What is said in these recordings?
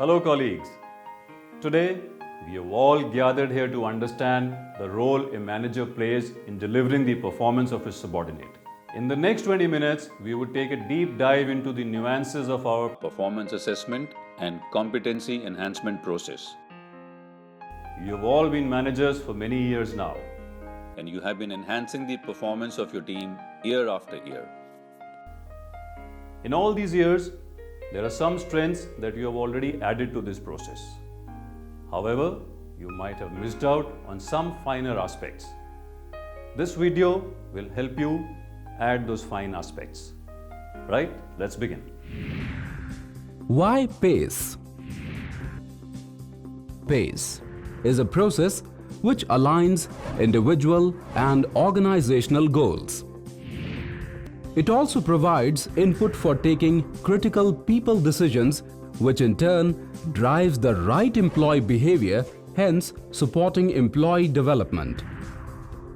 Hello colleagues. Today we have all gathered here to understand the role a manager plays in delivering the performance of his subordinate. In the next 20 minutes, we would take a deep dive into the nuances of our performance assessment and competency enhancement process. You have all been managers for many years now. And you have been enhancing the performance of your team year after year. In all these years, there are some strengths that you have already added to this process. However, you might have missed out on some finer aspects. This video will help you add those fine aspects. Right? Let's begin. Why PACE? PACE is a process which aligns individual and organizational goals. It also provides input for taking critical people decisions, which in turn drives the right employee behavior, hence supporting employee development.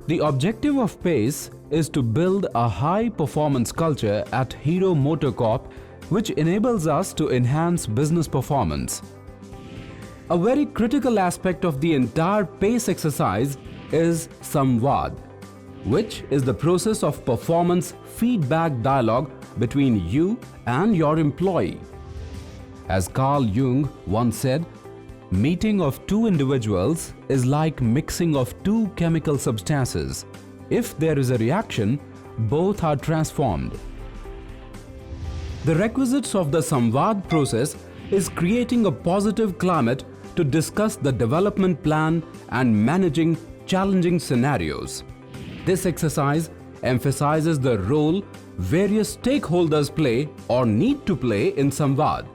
The objective of PACE is to build a high-performance culture at Hero MotoCorp, which enables us to enhance business performance. A very critical aspect of the entire PACE exercise is Samvaad, which is the process of performance feedback dialogue between you and your employee. As Carl Jung once said, meeting of two individuals is like mixing of two chemical substances. If there is a reaction, both are transformed. The requisites of the Samvaad process is creating a positive climate to discuss the development plan and managing challenging scenarios. This exercise emphasizes the role various stakeholders play or need to play in Samvaad.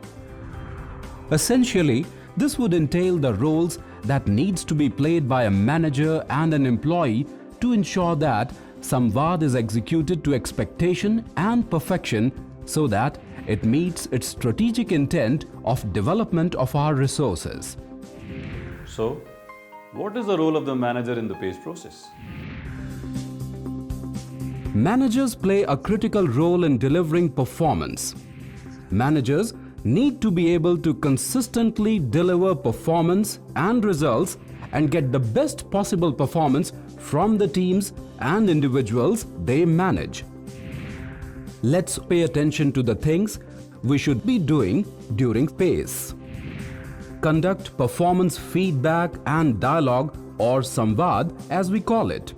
Essentially, this would entail the roles that needs to be played by a manager and an employee to ensure that Samvaad is executed to expectation and perfection so that it meets its strategic intent of development of our resources. So, what is the role of the manager in the PACE process? Managers play a critical role in delivering performance. Managers need to be able to consistently deliver performance and results and get the best possible performance from the teams and individuals they manage. Let's pay attention to the things we should be doing during PACE. Conduct performance feedback and dialogue, or Samvaad as we call it.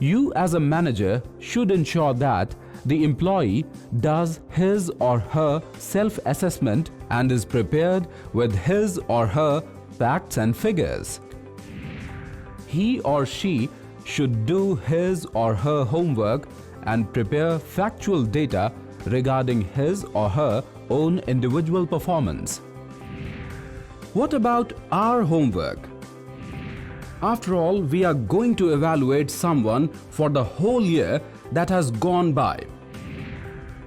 You as a manager should ensure that the employee does his or her self-assessment and is prepared with his or her facts and figures. He or she should do his or her homework and prepare factual data regarding his or her own individual performance. What about our homework? After all, we are going to evaluate someone for the whole year that has gone by.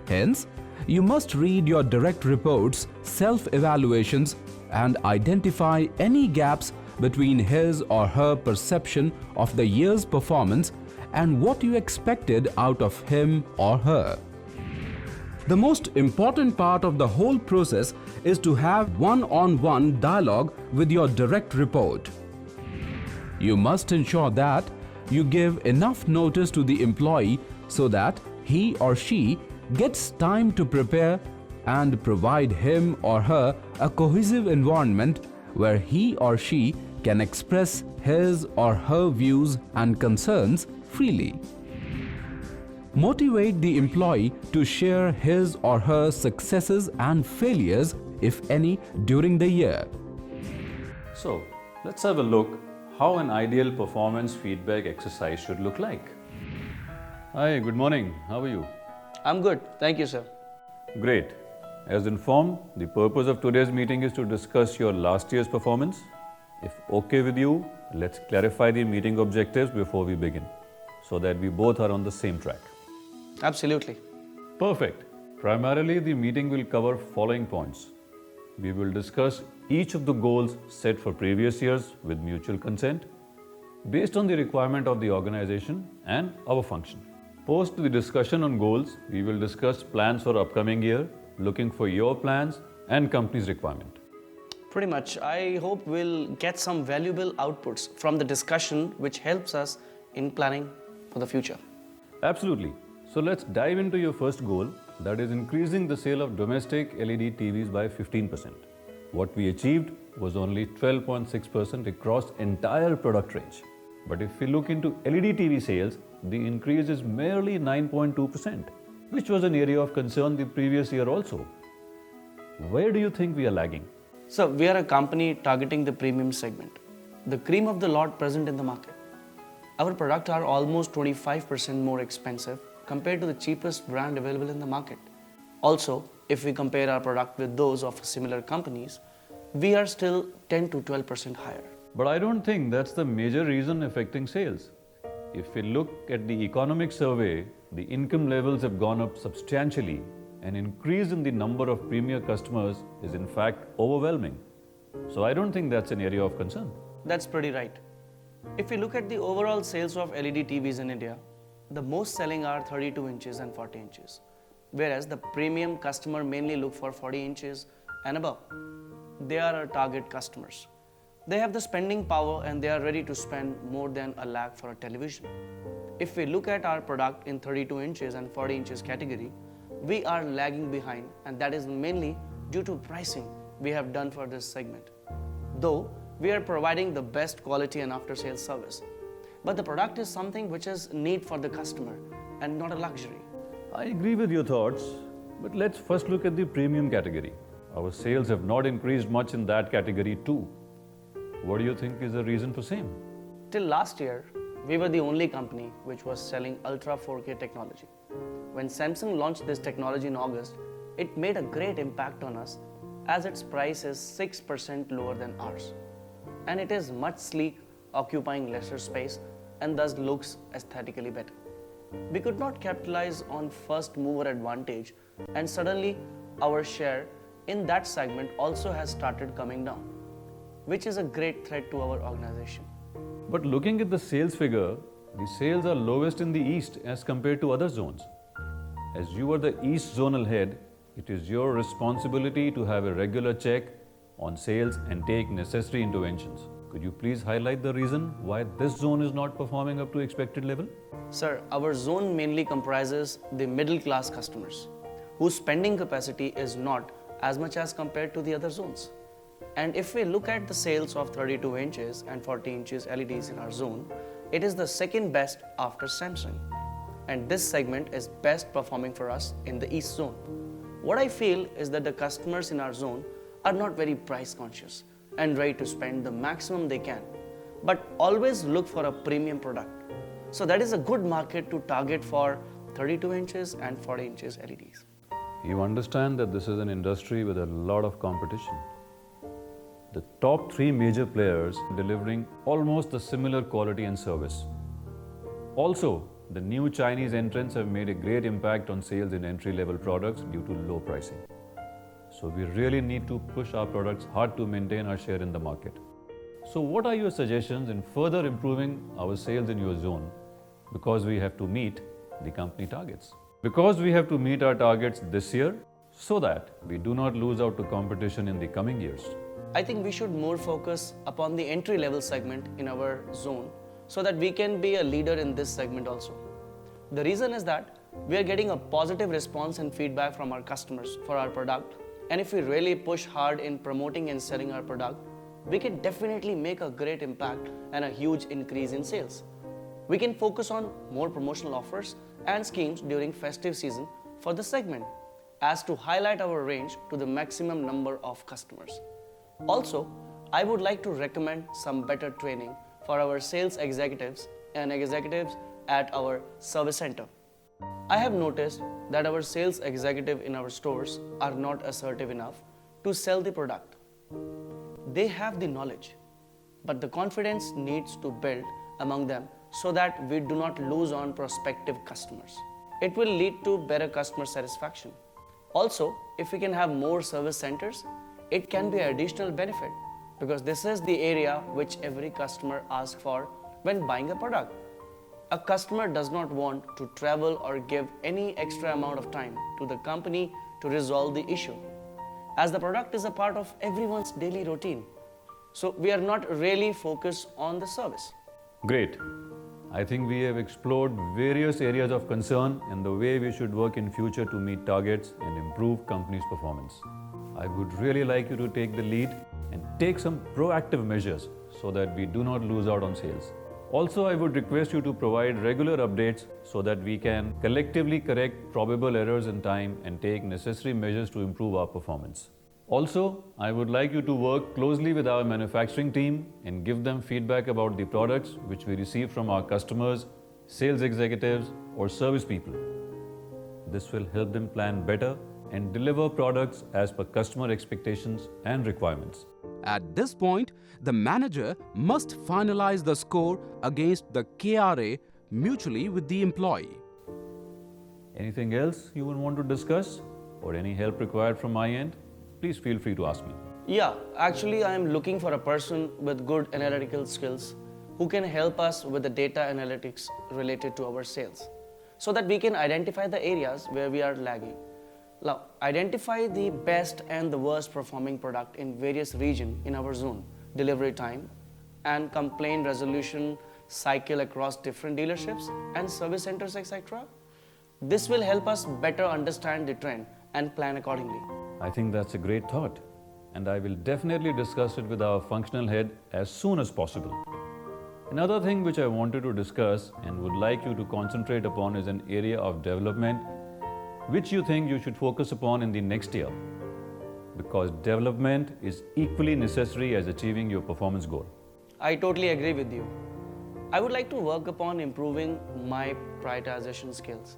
Hence, you must read your direct reports, self-evaluations, and identify any gaps between his or her perception of the year's performance and what you expected out of him or her. The most important part of the whole process is to have one-on-one dialogue with your direct report. You must ensure that you give enough notice to the employee so that he or she gets time to prepare and provide him or her a cohesive environment where he or she can express his or her views and concerns freely. Motivate the employee to share his or her successes and failures, if any, during the year. So, let's have a look how an ideal performance feedback exercise should look like. Hi, good morning. How are you? I'm good. Thank you, sir. Great. As informed, the purpose of today's meeting is to discuss your last year's performance. If okay with you, let's clarify the meeting objectives before we begin, so that we both are on the same track. Absolutely. Perfect. Primarily, the meeting will cover following points. We will discuss each of the goals set for previous years with mutual consent, based on the requirement of the organization and our function. Post the discussion on goals, we will discuss plans for upcoming year, looking for your plans and company's requirement. Pretty much. I hope we'll get some valuable outputs from the discussion which helps us in planning for the future. Absolutely. So let's dive into your first goal, that is increasing the sale of domestic LED TVs by 15%. What we achieved was only 12.6% across entire product range. But if we look into LED TV sales, the increase is merely 9.2%, which was an area of concern the previous year also. Where do you think we are lagging? So, we are a company targeting the premium segment, the cream of the lot present in the market. Our products are almost 25% more expensive compared to the cheapest brand available in the market. Also, if we compare our product with those of similar companies, we are still 10 to 12% higher. But I don't think that's the major reason affecting sales. If we look at the economic survey, the income levels have gone up substantially. An increase in the number of premier customers is in fact overwhelming. So I don't think that's an area of concern. That's pretty right. If we look at the overall sales of LED TVs in India, the most selling are 32 inches and 40 inches, whereas the premium customer mainly look for 40 inches and above. They are our target customers. They have the spending power and they are ready to spend more than a lakh for a television. If we look at our product in 32 inches and 40 inches category, we are lagging behind, and that is mainly due to pricing we have done for this segment. Though we are providing the best quality and after sales service, but the product is something which is need for the customer and not a luxury. I agree with your thoughts, but let's first look at the premium category. Our sales have not increased much in that category too. What do you think is the reason for same? Till last year, we were the only company which was selling Ultra 4K technology. When Samsung launched this technology in August, it made a great impact on us as its price is 6% lower than ours. And it is much sleek, occupying lesser space and thus looks aesthetically better. We could not capitalize on first mover advantage, and suddenly our share in that segment also has started coming down, which is a great threat to our organization. But looking at the sales figure, the sales are lowest in the East as compared to other zones. As you are the East zonal head, it is your responsibility to have a regular check on sales and take necessary interventions. Could you please highlight the reason why this zone is not performing up to expected level? Sir, our zone mainly comprises the middle class customers whose spending capacity is not as much as compared to the other zones. And if we look at the sales of 32 inches and 40 inches LEDs in our zone, it is the second best after Samsung. And this segment is best performing for us in the East zone. What I feel is that the customers in our zone are not very price conscious and ready to spend the maximum they can, but always look for a premium product. So that is a good market to target for 32 inches and 40 inches LEDs. You understand that this is an industry with a lot of competition. The top 3 major players delivering almost the similar quality and service. Also, the new Chinese entrants have made a great impact on sales in entry-level products due to low pricing. So we really need to push our products hard to maintain our share in the market. So what are your suggestions in further improving our sales in your zone? Because we have to meet the company targets. Because we have to meet our targets this year so that we do not lose out to competition in the coming years. I think we should more focus upon the entry-level segment in our zone so that we can be a leader in this segment also. The reason is that we are getting a positive response and feedback from our customers for our product, and if we really push hard in promoting and selling our product, we can definitely make a great impact and a huge increase in sales. We can focus on more promotional offers and schemes during festive season for the segment as to highlight our range to the maximum number of customers. Also, I would like to recommend some better training for our sales executives and executives at our service center. I have noticed that our sales executive in our stores are not assertive enough to sell the product. They have the knowledge, but the confidence needs to build among them so that we do not lose on prospective customers. It will lead to better customer satisfaction. Also, if we can have more service centers, it can be an additional benefit because this is the area which every customer asks for when buying a product. A customer does not want to travel or give any extra amount of time to the company to resolve the issue. as the product is a part of everyone's daily routine. So we are not really focused on the service. Great. I think we have explored various areas of concern and the way we should work in future to meet targets and improve company's performance. I would really like you to take the lead and take some proactive measures so that we do not lose out on sales. Also, I would request you to provide regular updates so that we can collectively correct probable errors in time and take necessary measures to improve our performance. Also, I would like you to work closely with our manufacturing team and give them feedback about the products which we receive from our customers, sales executives, or service people. This will help them plan better and deliver products as per customer expectations and requirements. At this point, the manager must finalize the score against the KRA mutually with the employee. Anything else you would want to discuss or any help required from my end? Please feel free to ask me. Yeah, actually I am looking for a person with good analytical skills who can help us with the data analytics related to our sales so that we can identify the areas where we are lagging. Now, identify the best and the worst performing product in various regions in our zone, delivery time, and complaint resolution cycle across different dealerships and service centers, etc. This will help us better understand the trend and plan accordingly. I think that's a great thought, and I will definitely discuss it with our functional head as soon as possible. Another thing which I wanted to discuss and would like you to concentrate upon is an area of development which you think you should focus upon in the next year, because development is equally necessary as achieving your performance goal. I totally agree with you. I would like to work upon improving my prioritization skills.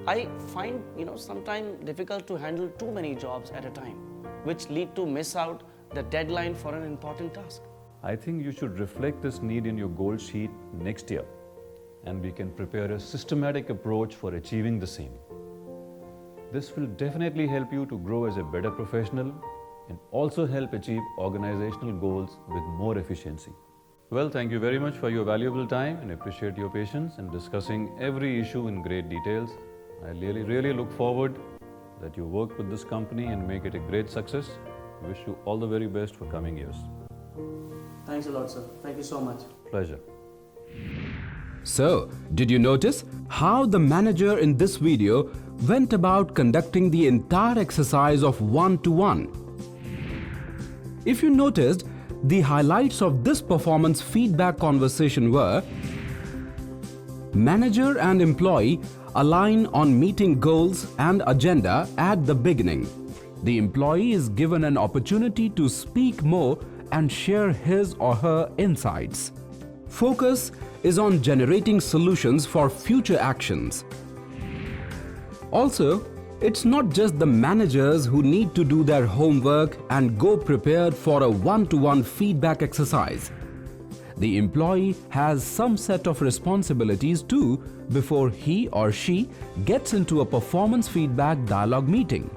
I find, sometimes difficult to handle too many jobs at a time, which lead to miss out the deadline for an important task. I think you should reflect this need in your goal sheet next year, and we can prepare a systematic approach for achieving the same. This will definitely help you to grow as a better professional and also help achieve organizational goals with more efficiency. Well, thank you very much for your valuable time and appreciate your patience in discussing every issue in great details. I really look forward that you work with this company and make it a great success. I wish you all the very best for coming years. Thanks a lot, sir. Thank you so much. Pleasure. So, did you notice how the manager in this video went about conducting the entire exercise of one-to-one? If you noticed, the highlights of this performance feedback conversation were: manager and employee align on meeting goals and agenda at the beginning. The employee is given an opportunity to speak more and share his or her insights. Focus is on generating solutions for future actions. Also, it's not just the managers who need to do their homework and go prepared for a one-to-one feedback exercise. The employee has some set of responsibilities too before he or she gets into a performance feedback dialogue meeting.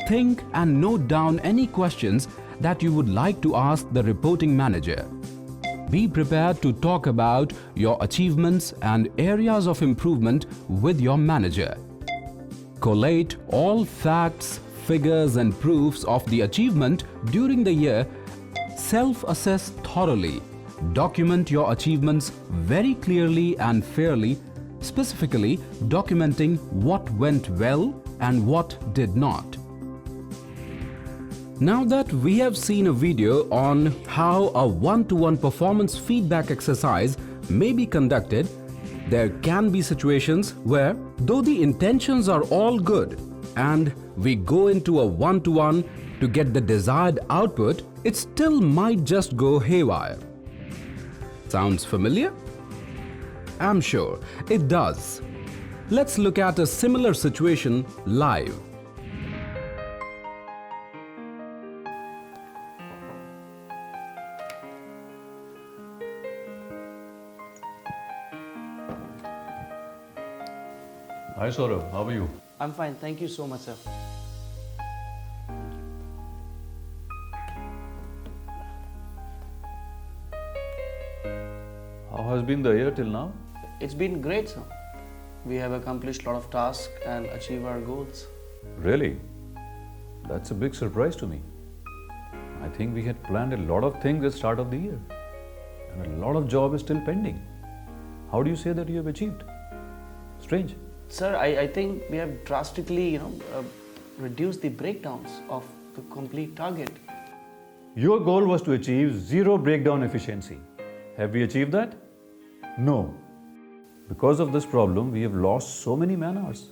Think and note down any questions that you would like to ask the reporting manager. Be prepared to talk about your achievements and areas of improvement with your manager. Collate all facts, figures and proofs of the achievement during the year. Self-assess thoroughly. Document your achievements very clearly and fairly, specifically documenting what went well and what did not. Now that we have seen a video on how a one-to-one performance feedback exercise may be conducted, there can be situations where, though the intentions are all good and we go into a one-to-one to get the desired output, it still might just go haywire. Sounds familiar? I'm sure it does. Let's look at a similar situation live. Hi Saurabh, how are you? I'm fine. Thank you so much, sir. How has been the year till now? It's been great, sir. We have accomplished a lot of tasks and achieved our goals. Really? That's a big surprise to me. I think we had planned a lot of things at the start of the year, and a lot of job is still pending. How do you say that you have achieved? Strange. Sir, I think we have drastically, reduced the breakdowns of the complete target. Your goal was to achieve zero breakdown efficiency. Have we achieved that? No. Because of this problem, we have lost so many man hours.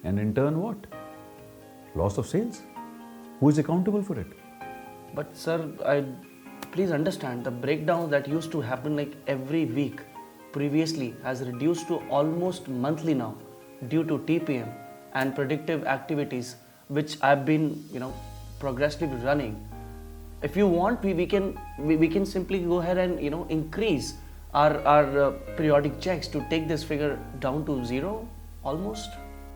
And in turn, what? Loss of sales. Who is accountable for it? But sir, please understand, the breakdown that used to happen like every week previously has reduced to almost monthly now due to TPM and predictive activities which I've been, progressively running. If you want, we can simply go ahead and increase our periodic checks to take this figure down to zero almost.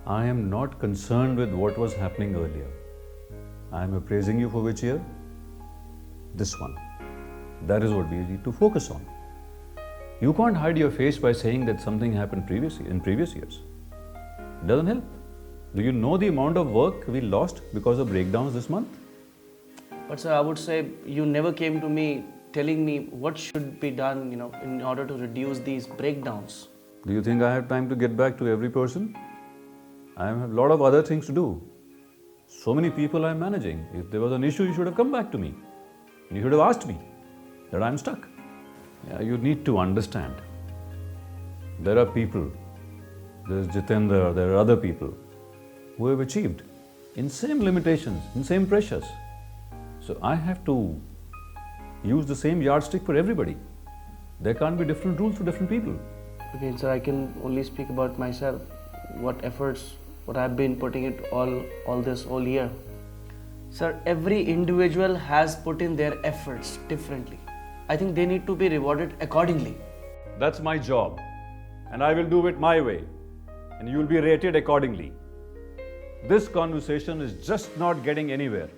I am not concerned with what was happening earlier. I am appraising you for which year? This one. That is what we need to focus on. You can't hide your face by saying that something happened in previous years. It doesn't help. Do you know the amount of work we lost because of breakdowns this month? But sir, I would say you never came to me telling me what should be done, in order to reduce these breakdowns. Do you think I have time to get back to every person? I have a lot of other things to do. So many people I am managing. If there was an issue, you should have come back to me. You should have asked me that I am stuck. Yeah, you need to understand. There are people, there is Jitendra, there are other people who have achieved in same limitations, in same pressures. So I have to use the same yardstick for everybody. There can't be different rules for different people. Again, sir, I can only speak about myself. What efforts, what I've been putting it all year. Sir, every individual has put in their efforts differently. I think they need to be rewarded accordingly. That's my job, and I will do it my way, and you will be rated accordingly. This conversation is just not getting anywhere.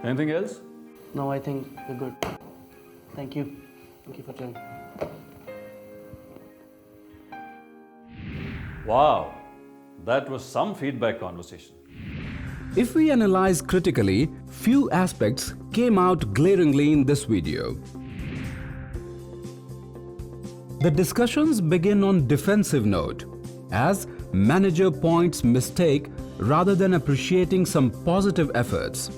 Anything else? No, I think we're good. Thank you. Thank you for telling. Wow, that was some feedback conversation. If we analyze critically, few aspects came out glaringly in this video. The discussions begin on defensive note, as manager points mistake rather than appreciating some positive efforts.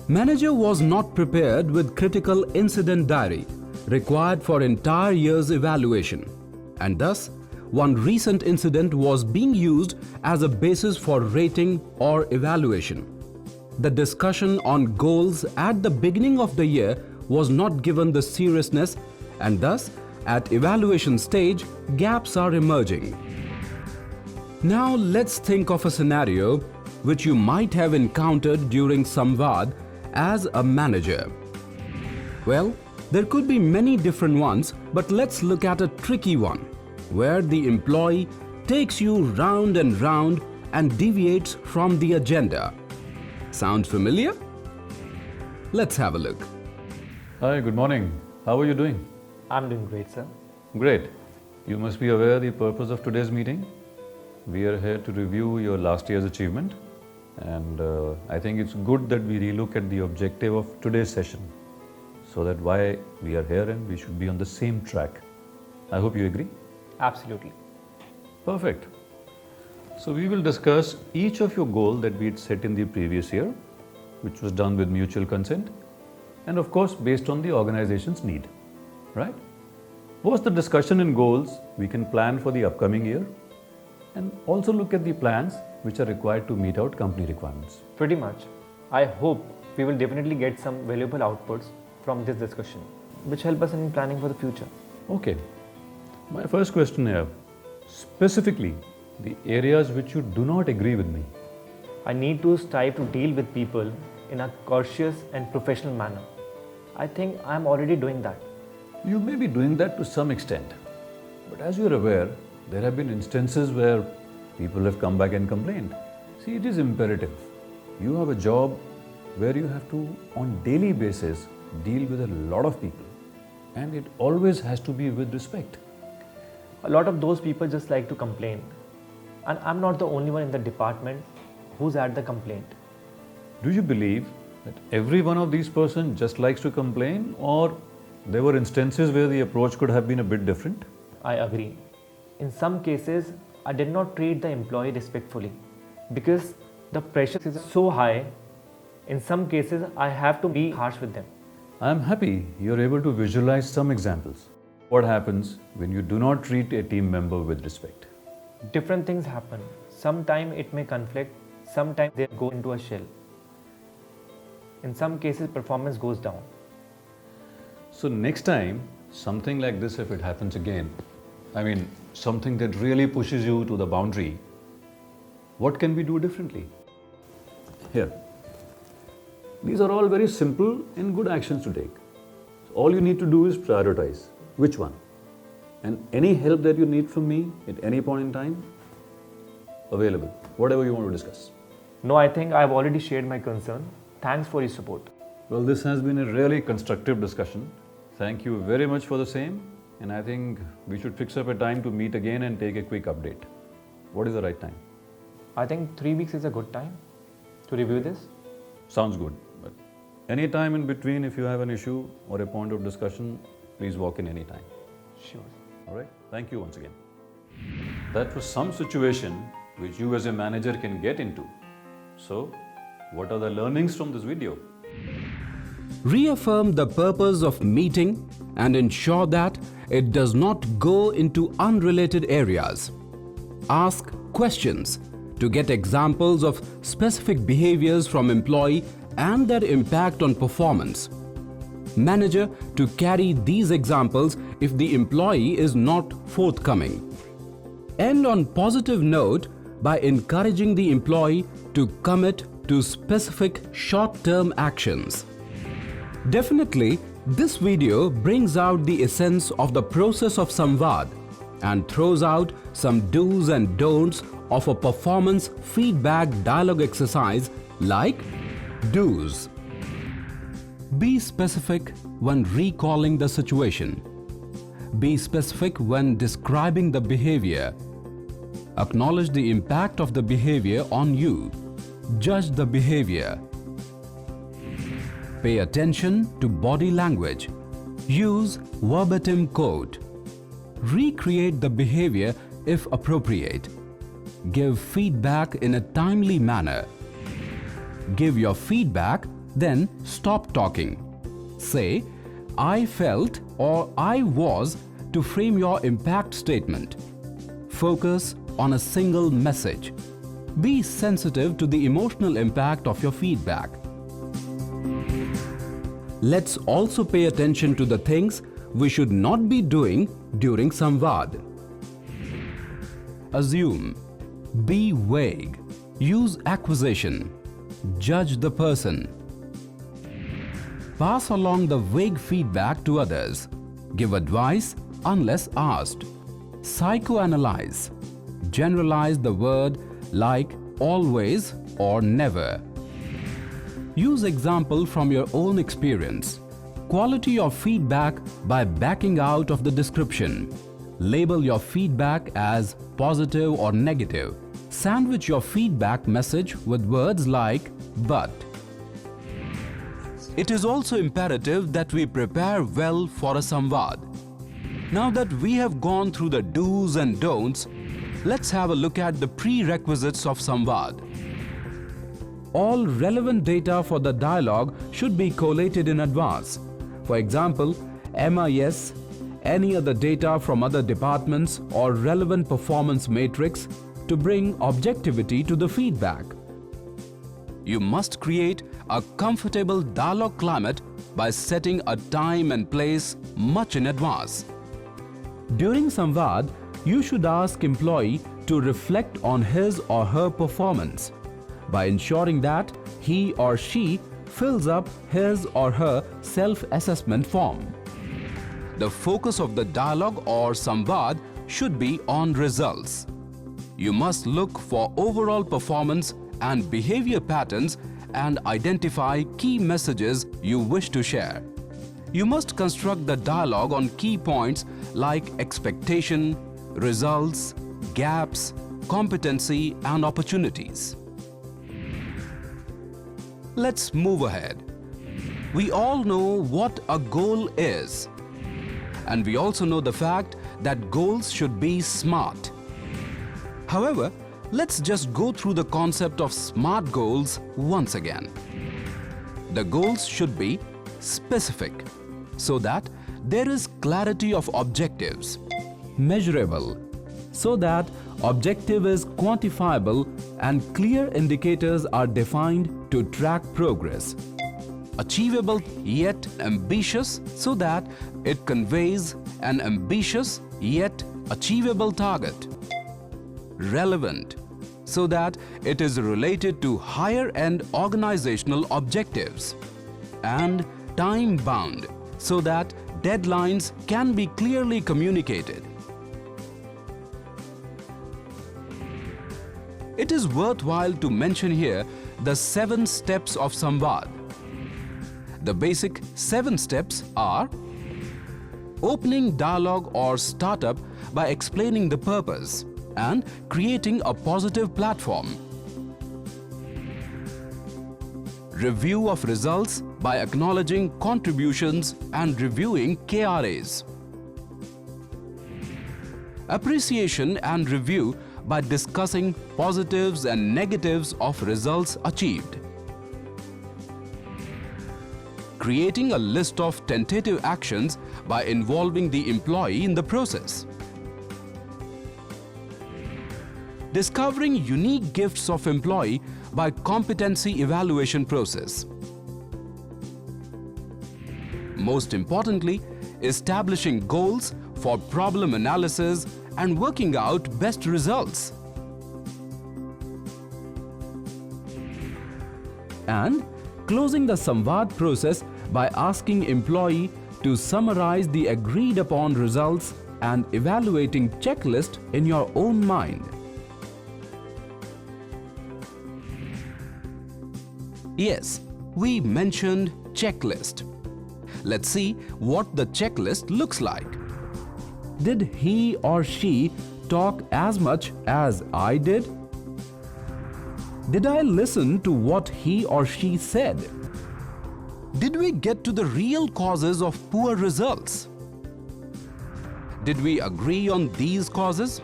Manager was not prepared with critical incident diary required for entire year's evaluation, and thus one recent incident was being used as a basis for rating or evaluation. The discussion on goals at the beginning of the year was not given the seriousness, and thus at evaluation stage gaps are emerging. Now let's think of a scenario which you might have encountered during Samvaad as a manager. Well, there could be many different ones, but let's look at a tricky one, where the employee takes you round and round and deviates from the agenda. Sound familiar? Let's have a look. Hi, good morning. How are you doing? I'm doing great, sir. Great. You must be aware the purpose of today's meeting. We are here to review your last year's achievement, and I think it's good that we relook at the objective of today's session, so that why we are here and we should be on the same track. I hope you agree. Absolutely. Perfect. So we will discuss each of your goals that we had set in the previous year, which was done with mutual consent, and of course based on the organization's need, right? Post the discussion in goals, we can plan for the upcoming year and also look at the plans which are required to meet out company requirements. Pretty much. I hope we will definitely get some valuable outputs from this discussion, which help us in planning for the future. Okay. My first question here, specifically the areas which you do not agree with me. I need to strive to deal with people in a courteous and professional manner. I think I am already doing that. You may be doing that to some extent, but as you are aware, there have been instances where people have come back and complained. See, it is imperative. You have a job where you have to, on daily basis, deal with a lot of people, and it always has to be with respect. A lot of those people just like to complain, and I'm not the only one in the department who's at the complaint. Do you believe that every one of these persons just likes to complain, or there were instances where the approach could have been a bit different? I agree. In some cases, I did not treat the employee respectfully because the pressure is so high. In some cases, I have to be harsh with them. I am happy you're able to visualize some examples. What happens when you do not treat a team member with respect? Different things happen. Sometimes it may conflict, sometimes they go into a shell. In some cases, performance goes down. So next time, something like this, if it happens again, something that really pushes you to the boundary, what can we do differently? Here. These are all very simple and good actions to take. So all you need to do is prioritize. Which one? And any help that you need from me at any point in time, available. Whatever you want to discuss. No, I think I've already shared my concern. Thanks for your support. Well, this has been a really constructive discussion. Thank you very much for the same. And I think we should fix up a time to meet again and take a quick update. What is the right time? I think 3 weeks is a good time to review this. Sounds good. But any time in between, if you have an issue or a point of discussion, please walk in any time. Sure. All right? Thank you once again. That was some situation which you as a manager can get into. So, what are the learnings from this video? Reaffirm the purpose of meeting and ensure that it does not go into unrelated areas. Ask questions to get examples of specific behaviors from employee and their impact on performance. Manager to carry these examples if the employee is not forthcoming. End on positive note by encouraging the employee to commit to specific short-term actions. Definitely, this video brings out the essence of the process of Samvaad and throws out some do's and don'ts of a performance feedback dialogue exercise like do's. Be specific when recalling the situation. Be specific when describing the behavior. Acknowledge the impact of the behavior on you. Judge the behavior. Pay attention to body language. Use verbatim quote. Recreate the behavior if appropriate. Give feedback in a timely manner. Give your feedback, then stop talking. Say, I felt or I was to frame your impact statement. Focus on a single message. Be sensitive to the emotional impact of your feedback. Let's also pay attention to the things we should not be doing during Samvaad. Assume. Be vague. Use accusation. Judge the person. Pass along the vague feedback to others. Give advice unless asked. Psychoanalyze. Generalize the word like always or never. Use example from your own experience. Quality your feedback by backing out of the description. Label your feedback as positive or negative. Sandwich your feedback message with words like but. It is also imperative that we prepare well for a Samvaad. Now that we have gone through the do's and don'ts, let's have a look at the prerequisites of Samvaad. All relevant data for the dialogue should be collated in advance. For example, MIS, any other data from other departments or relevant performance matrix to bring objectivity to the feedback. You must create a comfortable dialogue climate by setting a time and place much in advance. During Samvaad, you should ask employee to reflect on his or her performance by ensuring that he or she fills up his or her self-assessment form. The focus of the dialogue or Samvaad should be on results. You must look for overall performance and behavior patterns and identify key messages you wish to share. You must construct the dialogue on key points like expectation, results, gaps, competency, and opportunities. let's move ahead. We all know what a goal is. And we also know the fact that goals should be SMART. However, let's just go through the concept of SMART goals once again. The goals should be specific, so that there is clarity of objectives. Measurable, so that objective is quantifiable and clear indicators are defined to track progress. Achievable yet ambitious, so that it conveys an ambitious yet achievable target. Relevant, so that it is related to higher-end organizational objectives. And time-bound, so that deadlines can be clearly communicated. It is worthwhile to mention here the 7 steps of Samvaad. The basic 7 steps are: opening dialogue or startup by explaining the purpose and creating a positive platform. Review of results by acknowledging contributions and reviewing KRAs. Appreciation and review by discussing positives and negatives of results achieved. Creating a list of tentative actions by involving the employee in the process. Discovering unique gifts of employee by competency evaluation process. Most importantly, establishing goals for problem analysis and working out best results. And closing the Samvaad process by asking employee to summarize the agreed upon results and evaluating checklist in your own mind. Yes, we mentioned checklist. Let's see what the checklist looks like. Did he or she talk as much as I did? Did I listen to what he or she said? Did we get to the real causes of poor results? Did we agree on these causes?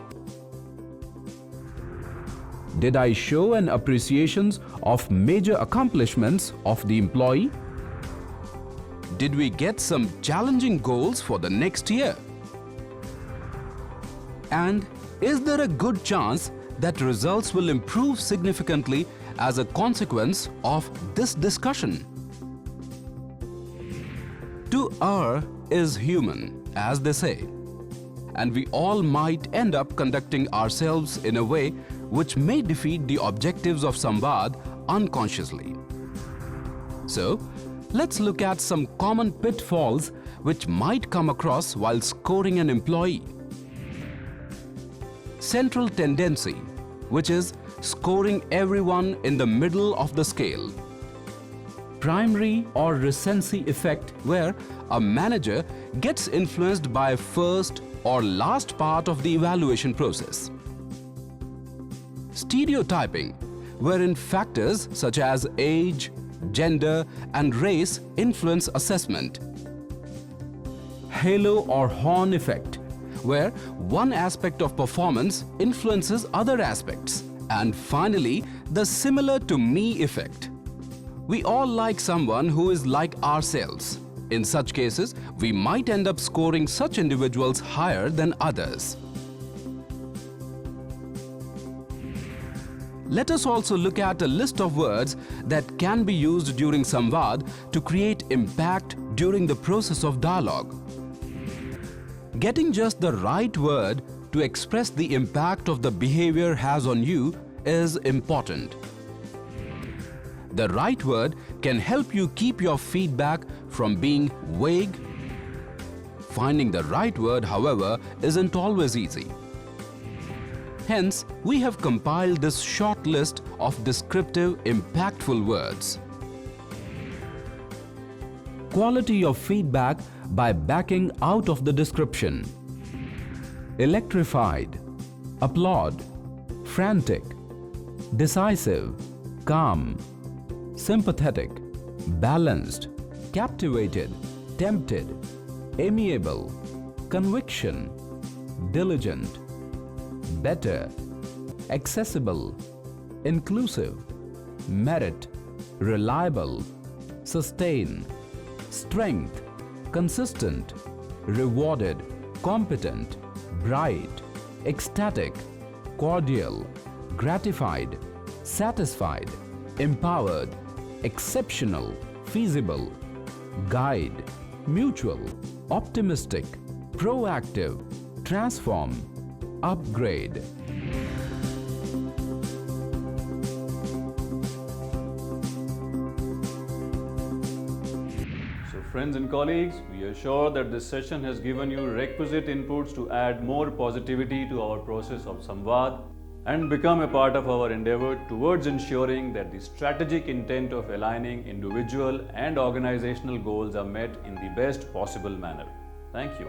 Did I show an appreciation of major accomplishments of the employee? Did we get some challenging goals for the next year? And is there a good chance that results will improve significantly as a consequence of this discussion? To err is human, as they say, and we all might end up conducting ourselves in a way which may defeat the objectives of Samvaad unconsciously. So, let's look at some common pitfalls which might come across while scoring an employee. Central tendency, which is scoring everyone in the middle of the scale. Primary or recency effect, where a manager gets influenced by first or last part of the evaluation process. Stereotyping, wherein factors such as age, gender, and race influence assessment. Halo or horn effect, where one aspect of performance influences other aspects. And finally, the similar to me effect. We all like someone who is like ourselves. In such cases, we might end up scoring such individuals higher than others. Let us also look at a list of words that can be used during Samvaad to create impact during the process of dialogue. Getting just the right word to express the impact of the behavior has on you is important. The right word can help you keep your feedback from being vague. Finding the right word, however, isn't always easy. Hence, we have compiled this short list of descriptive, impactful words. Quality of feedback by backing out of the description. Electrified, applaud, frantic, decisive, calm, sympathetic, balanced, captivated, tempted, amiable, conviction, diligent, better, accessible, inclusive, merit, reliable, sustain, strength, consistent, rewarded, competent, bright, ecstatic, cordial, gratified, satisfied, empowered, exceptional, feasible, guide, mutual, optimistic, proactive, transform, upgrade. So friends and colleagues, we are sure that this session has given you requisite inputs to add more positivity to our process of Samvaad and become a part of our endeavor towards ensuring that the strategic intent of aligning individual and organizational goals are met in the best possible manner. Thank you.